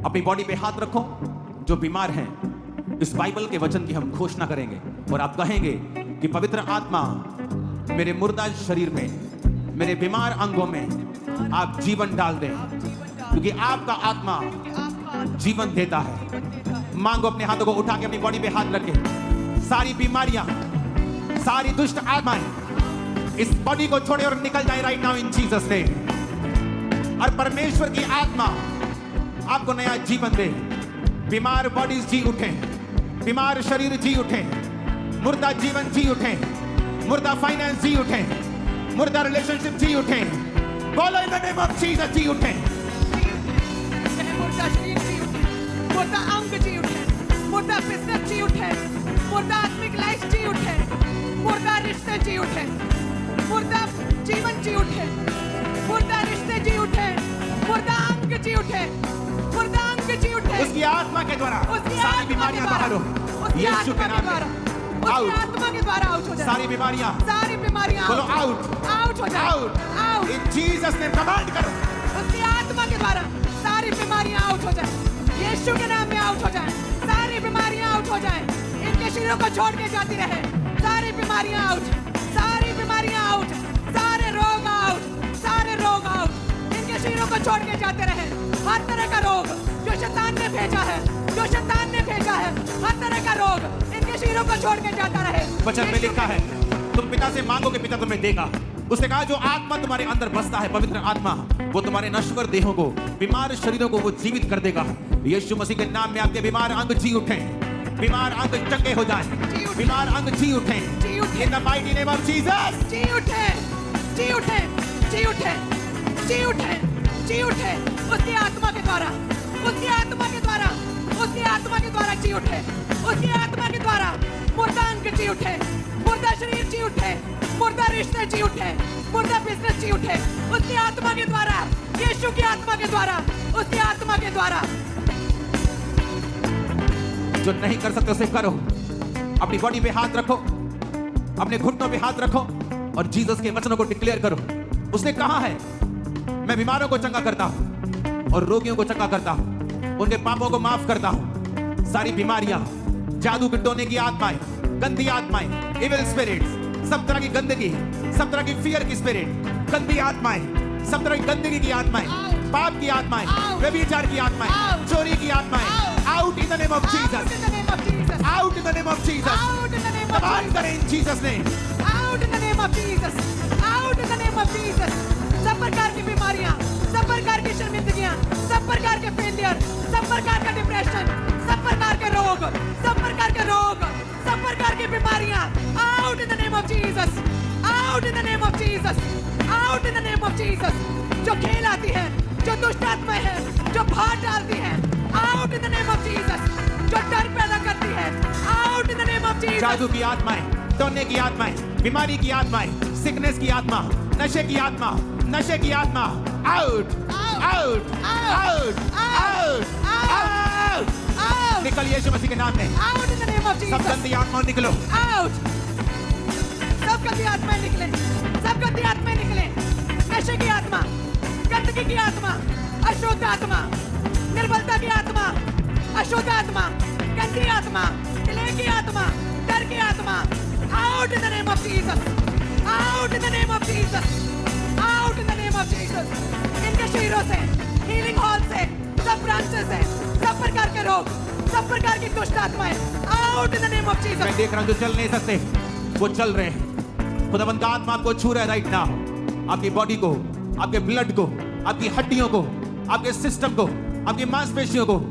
अपनी बॉडी पे हाथ रखो। जो बीमार हैं, इस बाइबल के वचन की हम घोषणा करेंगे और आप कहेंगे कि पवित्र आत्मा मेरे मुर्दा शरीर में, मेरे बीमार अंगों में आप जीवन डाल दें, क्योंकि आपका आत्मा जीवन देता है। मांगो, अपने हाथों को उठा के अपनी बॉडी पे हाथ रखे। सारी बीमारियां, सारी दुष्ट आत्माएं इस बॉडी को छोड़े और निकल जाए right now in Jesus name. और परमेश्वर की आत्मा आपको नया जीवन दे। बीमार बॉडीज जी उठे, बीमार शरीर जी उठे, मुर्दा जीवन जी उठे, मुर्दा फाइनेंस जी उठे, मुर्दा रिलेशनशिप जी उठे। बोलो in the name of Jesus जी उठे। मुर्दा शरीर जी उठे, मुर्दा अंग जी उठे, मुर्दा बिजनेस जी उठे, मुर्दा आत्मिक लाइफ जी उठे, मुर्दा रिश्ते जी उठे, मुर्दा जीवन जी उठे, मुर्दा रिश्ते जी उठे, मुर्दा अंग जी उठे, मुर्दा अंग जी उठे। उसकी आत्मा के द्वारा उसकी सारी आत्मा बीमारियां के बाहर हो। उसकी यीशु आत्मा के के नाम द्वारा, में उसकी आउट। आत्मा के द्वारा आउट हो जाए। सारी बीमारियां, सारी बीमारियां बोलो आउट, आउट हो जाए। Out, out. इन जीसस नेम कमांड करो। उसकी आत्मा के द्वारा सारी बीमारियां आउट हो जाए। यीशु के नाम में आउट हो जाए। सारी बीमारियां आउट हो जाए। इनके शरीरों को छोड़ के जाती रहे। सारी बीमारियां आउट, सारी बीमारियां आउट, सारे रोग आउट, सारे रोग आउट। इनके शरीरों को छोड़ के जाते रहे। हर तरह का रोग जो शैतान ने भेजा है, जो शैतान ने भेजा है, हर तरह का रोग इनके शरीरों को छोड़ के जाता रहे। वचन में लिखा है, तुम पिता से मांगोगे, पिता तुम्हें देगा। उसने कहा जो आत्मा तुम्हारे अंदर बसता है, पवित्र आत्मा, वो तुम्हारे नश्वर देहों को, बीमार शरीरों को वो जीवित कर देगा। यीशु मसीह के नाम में आपके बीमार अंग जी उठे, बीमार अंग चंगे हो जाए, बीमार अंग जी उठे। In the mighty name of Jesus. जी उठे, जी उठे, जी उठे, जी उठे, जी उठे। उसकी आत्मा के द्वारा, उसकी आत्मा के द्वारा, उसकी आत्मा के द्वारा जी उठे। उसकी आत्मा के द्वारा मुर्दा अंग जी उठे, मुर्दा शरीर जी उठे, मुर्दा रिश्ते जी उठे, मुर्दा बिजनेस जी उठे। उसकी आत्मा के द्वारा, यीशु की आत्मा के द्वारा, उसकी आत्मा के द्वारा। जो नहीं कर सकते उसे करो। अपनी बॉडी पे हाथ रखो, अपने घुटनों पे हाथ रखो और जीसस के वचनों को डिक्लेयर करो। उसने कहा है, मैं बीमारों को चंगा करता हूं और रोगियों को चंगा करता हूं, उनके पापों को माफ करता हूं। सारी बीमारियां, जादू की टोने की आत्माएं, गंदी आत्माएं, इविल स्पिरिट्स, सब तरह की गंदगी, सब तरह की फियर की स्पिरिट, गंदी आत्माएं, सब तरह की गंदगी की आत्माएं, पाप की आत्माएं, व्यभिचार की आत्माएं, चोरी की आत्माएं, out in the name of Jesus, out in the name of Jesus. Command करें in Jesus name. Out in the name of Jesus. Out in the name of Jesus. सब प्रकार की बीमारियां, सब प्रकार की शर्मिंदगियां, सब प्रकार के फेलियर, सब प्रकार का डिप्रेशन, सब प्रकार के रोग, सब प्रकार के रोग, सब प्रकार की बीमारियां, out in the name of Jesus. Out in the name of Jesus. Out in the name of Jesus. जो खेल आती है, जो दुष्ट आत्माएं हैं, जो भार डालती है, out in the name of Jesus. जो डर पैदा करती है, out in the name of Jesus. जादू की आत्माएं, टोने की आत्माएं, बीमारी की आत्माएं, सिकनेस की आत्मा, नशे की आत्मा, नशे की आत्मा, out, out, out, out, out, निकल यीशु मसीह के नाम में। Out in the name of सब Jesus. गंदी आत्मा निकलो। Out. सब गंदी आत्माएं निकले, सब गंदी आत्माएं निकले। नशे की आत्मा, गंदगी की आत्मा, अशुद्ध आत्मा, निर्बलता की आत्मा, अशुद्ध आत्मा, गंदी आत्मा, कलह की आत्मा, डर की आत्मा, out in the name of Jesus, out in the name of Jesus, out in the name of Jesus. इनके शरीरों से, healing hall से, सब ब्रांचेस से, सब प्रकार के रोग, सब प्रकार की दुष्ट आत्माएं, out in the name of Jesus. मैं देख रहा हूं जो चल नहीं सकते वो चल रहे हैं। खुदावंद का आत्मा आपको छू रहा है राइट नाउ। आपकी बॉडी को, आपके ब्लड को, आपकी हड्डियों को, आपके सिस्टम को, आपकी मांसपेशियों को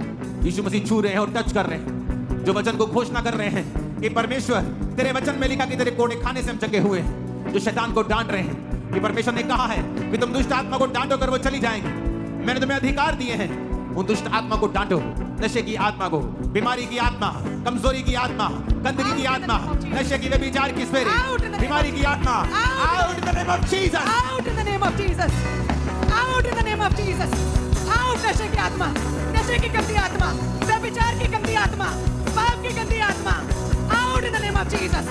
यीशु मसीह छू रहे हैं और टच कर रहे हैं। जो वचन को घोषणा कर रहे हैं कि परमेश्वर, तेरे वचन में लिखा कि तेरे कोड़े खाने से हम चंगे हुए हैं। जो शैतान को डांट रहे हैं कि परमेश्वर ने कहा है कि तुम दुष्ट आत्मा को डांटो कर वो चली जाएंगी। मैंने तुम्हें अधिकार दिए हैं, उन दुष्ट आत्मा को डांटो। नशे की आत्मा को, बीमारी की आत्मा, कमजोरी की आत्मा, गंदगी की आत्मा, नशे की, व्यभिचार की स्पिरिट, बीमारी की आत्मा, out in the name of Jesus. Out in the name of Jesus. Out in the name of Jesus. Out नशे की आत्मा, नशे की गंदी आत्मा, व्यभिचार की गंदी आत्मा, पाप की गंदी आत्मा, out in the name of Jesus.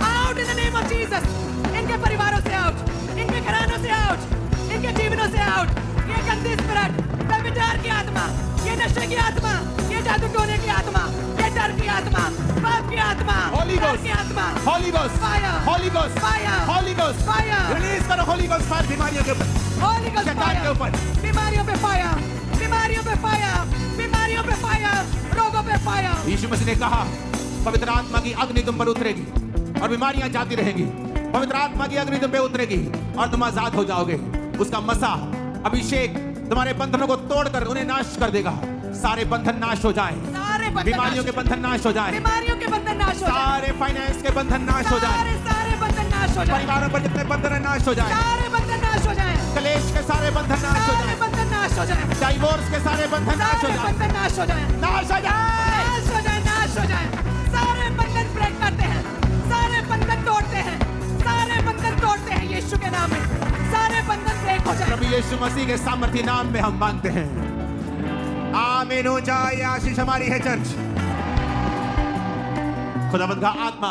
Out in the name of Jesus. इनके परिवारों से out, इनके घरानों से out, इनके जीवनों से out. ये गंदी स्पिरिट, व्यभिचार की आत्मा, ये नशे की आत्मा, ये जादू टोने की आत्मा, ये डर की आत्मा, पाप की आत्मा, Holy डर Ghost, की आत्मा, Holy Ghost, Fire, Holy Ghost, Fire, Holy Ghost, Fire, release करो Holy Ghost फायर बीमारियों के ऊपर, Holy Ghost शैतान के fire, ऊपर। बीमारियों पे फायर, बीमारियों पे फायर, बीमारियों पे फायर, रोगों पे फायर। यीशु मसीह ने कहा पवित्र आत्मा की अग्नि तुम पर उतरेगी और बीमारियां जाती रहेंगी। पवित्र आत्मा की अग्नि तुम पे उतरेगी और तुम आजाद हो जाओगे। उसका मसा अभिषेक तुम्हारे बंधनों को तोड़कर उन्हें नाश कर देगा। सारे बंधन नाश हो जाएं, सारे बंधन बीमारियों के बंधन नाश हो जाएं, बीमारियों के बंधन नाश हो जाएं, सारे फाइनेंस के बंधन नाश हो जाएं, सारे बंधन नाश हो जाएं, परिवारों पर जितने बंधन हैं नाश हो जाएं, सारे बंधन नाश हो जाएं, कलेश के सारे बंधन नाश हो सारे जाएं, बंधन नाश हो जाएं, डाइवोर्स के सारे बंधन नाश हो सारे जाएं, बंधन नाश हो जाएं, नाश हो जाएं। नाश हो जाएं, नाश हो जाएं। सारे बंधन ब्रेक करते हैं, सारे बंधन तोड़ते हैं, सारे बंधन तोड़ते हैं यीशु के नाम में। सारे बंधन ब्रेक हो जाएं। प्रभु यीशु मसीह के सामर्थ्य नाम में हम मांगते हैं। आमीन हो जाए। ये आशीष हमारी है चर्च। खुदावंद का आत्मा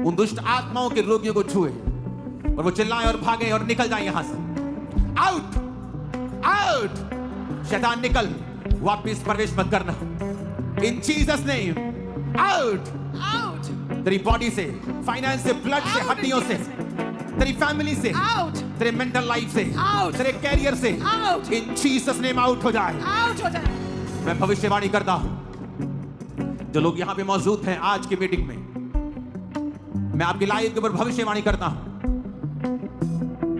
उन दुष्ट आत्माओं के रोगियों को छुए और वो चिल्लाएं और भागे और निकल जाए यहां से। आउट, आउट, शैतान निकल, वापिस प्रवेश मत करना। इन जीसस नेम, आउट, आउट, तेरी बॉडी से, फाइनेंस से, ब्लड से, Out in हड्डियों से, Jesus' तेरी फैमिली से, आउट, तेरे मेंटल लाइफ से, Out. तेरे कैरियर से, Out. इन जीसस नेम आउट हो जाए। आउट हो जाएं। मैं भविष्यवाणी करता हूं, जो लोग यहां पे मौजूद हैं आज की मीटिंग में, मैं आपकी लाइफ के ऊपर भविष्यवाणी करता हूं।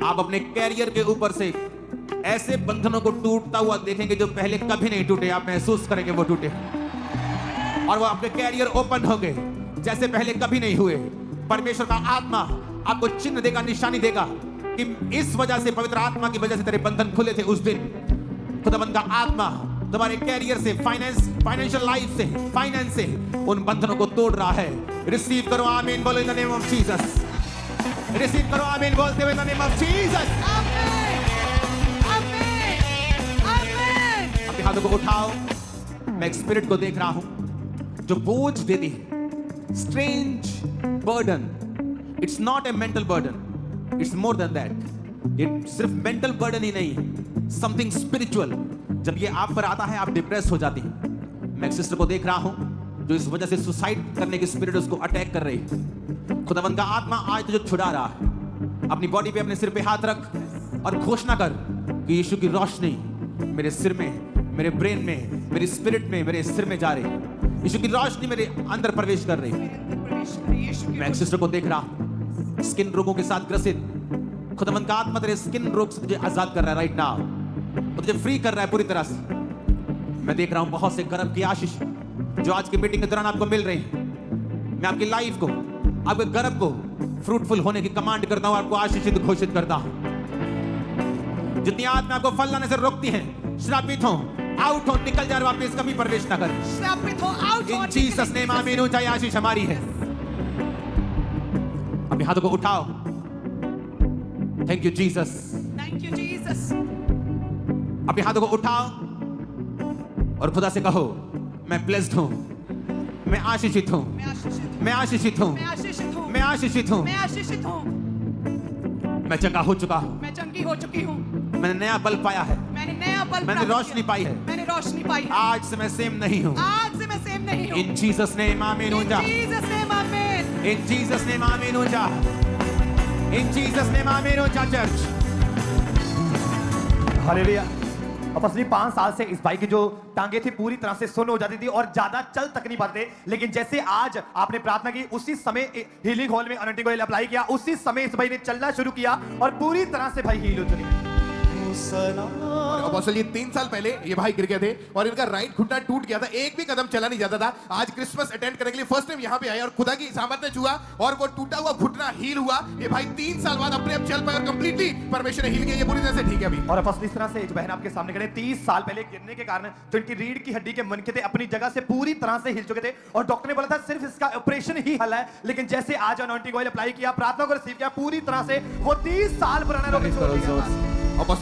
आप अपने कैरियर के ऊपर से ऐसे बंधनों को टूटता हुआ देखेंगे जो पहले कभी नहीं टूटे। आप महसूस करेंगे वो टूटे और वो आपके कैरियर ओपन होंगे जैसे पहले कभी नहीं हुए। परमेश्वर का आत्मा आपको चिन्ह देगा, निशानी देगा कि इस वजह से, पवित्र आत्मा की वजह से तेरे बंधन खुले थे उस दिन। खुदावंद का आत्मा तुम्हारे कैरियर से, फाइनेंशियल लाइफ से, फाइनेंस से उन बंधनों को तोड़ रहा है। रिसीव करो, आमीन बोलो in the name of Jesus. Receive करो, आमीन बोलते हुए इन द नेम ऑफ जीसस। आमीन, आमीन, आमीन। अपने हाथों को उठाओ। मैं एक स्पिरिट को देख रहा हूं जो बोझ देती है। Strange burden. It's not a mental burden, it's more than that. ये सिर्फ मेंटल बर्डन ही नहीं है, समथिंग स्पिरिचुअल। जब ये आप पर आता है आप डिप्रेस हो जाती हैं। मैं एक सिस्टर को देख रहा हूं जो इस वजह से सुसाइड करने की स्पिरिट उसको अटैक कर रही है। खुदावंद का आत्मा आज तुझे छुड़ा रहा है। अपनी बॉडी पे, अपने सिर पे हाथ रख और घोषणा कर कि यीशु की रोशनी मेरे सिर में, मेरे ब्रेन में, मेरी स्पिरिट में, मेरे सिर में जा रही है। यीशु की रोशनी मेरे अंदर प्रवेश कर रही है। मैं एक सिस्टर को देख रहा हूं स्किन रोगों के साथ ग्रसित। खुदावंद का आत्मा तेरे स्किन रोग से तुझे आजाद कर रहा है राइट नाउ, और तुझे फ्री कर रहा है पूरी तरह से। मैं देख रहा हूं बहुत से गर्भ की आशीष जो आज की मीटिंग के दौरान आपको मिल रही है। मैं आपकी लाइफ को, आपके गर्भ को फ्रूटफुल होने की कमांड करता हूं, आपको आशीषित घोषित करता हूं। जितनी आत्मा आपको फल लाने से रोकती हैं, श्रापित हो, आउट हो, निकल जाए, वापस कभी प्रवेश ना करें। श्रापित हो, आउट हो। इन जीसस नेम आमीन हो जाए। आशीष हमारी है। अपने हाथों को उठाओ। Thank you Jesus. Thank you Jesus. अपने हाथों को उठाओ और खुदा से कहो, मैं ब्लेस्ड हूं, मैं आशीषित हूं, मैं आशीषित हूं, मैं आशीषित हूं, मैं आशीषित हूं, मैं आशीषित हूं, मैं आशीषित हूं, मैं चंगा हो चुका हूं, मैं चंगी हो चुकी हूं, मैंने नया बल पाया है, मैंने नया बल मैंने प्राप्त रोशनी किया। पाई है। मैंने रोशनी पाई है। आज से मैं सेम नहीं हूं। आज से मैं सेम नहीं हूं। इन जीसस नेम आमीन हो जा। जीसस नेम आमीन। इन जीसस नेम आमीन हो जा। इन जीसस नेम आमीन हो जा। Church hallelujah. और पिछले 5 साल से इस भाई की जो टांगे थी पूरी तरह से सुन्न हो जाती थी और ज्यादा चल तक नहीं पाते थे, लेकिन जैसे आज आपने प्रार्थना की उसी समय हीलिंग हॉल में अनॉइंटिंग ऑयल अप्लाई किया, उसी समय इस भाई ने चलना शुरू किया और पूरी तरह से भाई हील हो चुके। अपोस्टल, ये 3 साल पहले ये भाई गिर गए थे और इनका राइट घुटना टूट गया था, एक भी कदम चला नहीं जाता था। आज क्रिसमस अटेंड करने के लिए फर्स्ट टाइम यहाँ पे आए और खुदा की सामर्थ्य छुआ और वो टूटा हुआ घुटना हील हुआ। ये भाई 3 साल बाद अपने आप चल पाए और कंप्लीटली परमेश्वर ने हील किया। ये पूरी तरह से ठीक है अभी। और अपोस्टल, इस तरह से एक बहन आपके सामने खड़े 30 साल पहले गिरने के कारण जो इनकी रीढ़ की हड्डी के मनके थे अपनी जगह से पूरी तरह से हिल चुके थे और डॉक्टर ने बोला था सिर्फ इसका ऑपरेशन ही हल है, लेकिन जैसे आज अनॉइंटिंग ऑयल अप्लाई किया, प्रार्थना को रिसीव किया, पूरी तरह से वो 30 साल पुराना रोग छोड़ दिया। अपोस्टल